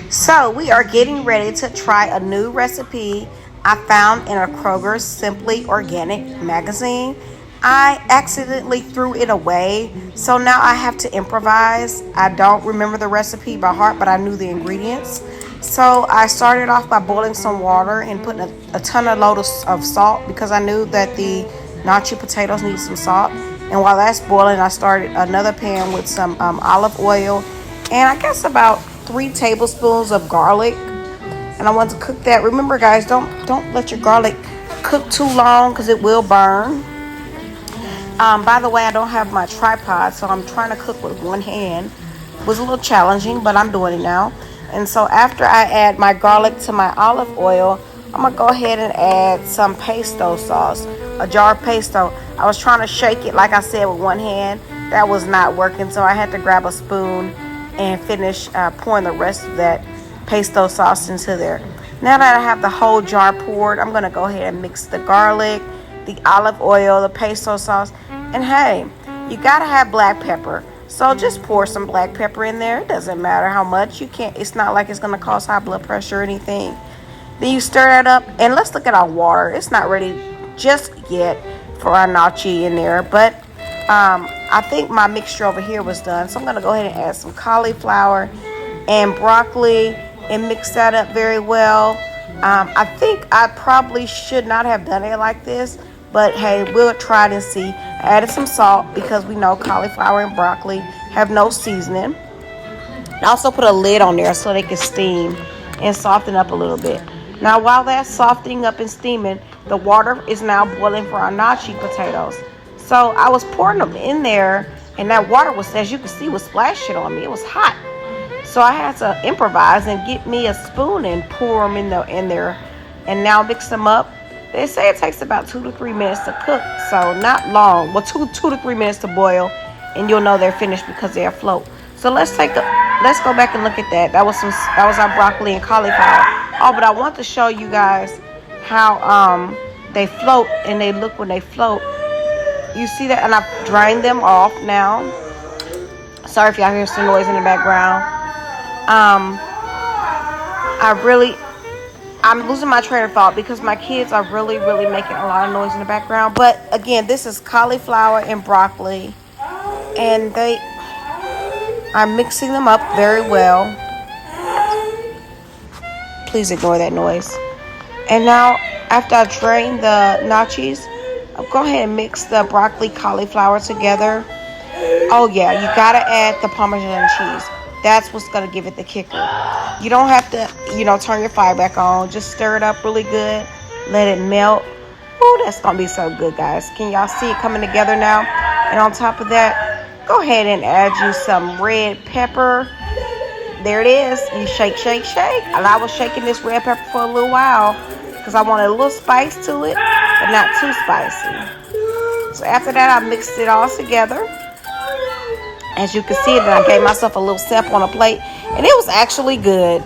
So we are getting ready to try a new recipe I found in a Kroger's Simply Organic magazine. I accidentally threw it away, so now I have to improvise. I don't remember the recipe by heart, but I knew the ingredients. So I started off by boiling some water and putting a ton of load of salt because I knew that the nacho potatoes need some salt. And while that's boiling, I started another pan with some olive oil and I guess about 3 tablespoons of garlic. And I want to cook that. Remember, guys, don't let your garlic cook too long because it will burn. By the way, I don't have my tripod, so I'm trying to cook with one hand. It was a little challenging, but I'm doing it now. And so after I add my garlic to my olive oil, I'm going to go ahead and add some pesto sauce, a jar of pesto. I was trying to shake it, like I said, with one hand. That was not working, so I had to grab a spoon and finish pouring the rest of that pesto sauce into there. Now that I have the whole jar poured, I'm going to go ahead and mix the garlic, the olive oil, the pesto sauce. And hey, you got to have black pepper. So just pour some black pepper in there. It doesn't matter how much. It's not like it's going to cause high blood pressure or anything. Then you stir that up, and let's look at our water. It's not ready just yet for our gnocchi in there, but I think my mixture over here was done. So I'm going to go ahead and add some cauliflower and broccoli and mix that up very well. I think I probably should not have done it like this, but hey, we'll try it and see. I added some salt because we know cauliflower and broccoli have no seasoning. I also put a lid on there so they can steam and soften up a little bit. Now, while that's softening up and steaming, the water is now boiling for our gnocchi potatoes. So I was pouring them in there, and that water was, as you can see, was splashing on me. It was hot. So I had to improvise and get me a spoon and pour them in there. And now mix them up. They say it takes about 2 to 3 minutes to cook, so not long. Well, 2 to 3 minutes to boil, and you'll know they're finished because they afloat. So let's go back and look at that. That was our broccoli and cauliflower. Oh, but I want to show you guys how they float and they look when they float. You see that? And I've drained them off now. Sorry if y'all hear some noise in the background. I'm losing my train of thought because my kids are really making a lot of noise in the background. But again, this is cauliflower and broccoli, and they are mixing them up very well. Please ignore that noise. And now, after I drain the gnocchis, I'll go ahead and mix the broccoli cauliflower together. Oh yeah, you gotta add the Parmesan cheese. That's what's gonna give it the kicker. You don't have to, turn your fire back on. Just stir it up really good. Let it melt. Oh, that's gonna be so good, guys. Can y'all see it coming together now? And on top of that, go ahead and add you some red pepper. There it is. You shake. And I was shaking this red pepper for a little while because I wanted a little spice to it, but not too spicy. So after that, I mixed it all together. As you can see, then I gave myself a little sample on a plate, and it was actually good.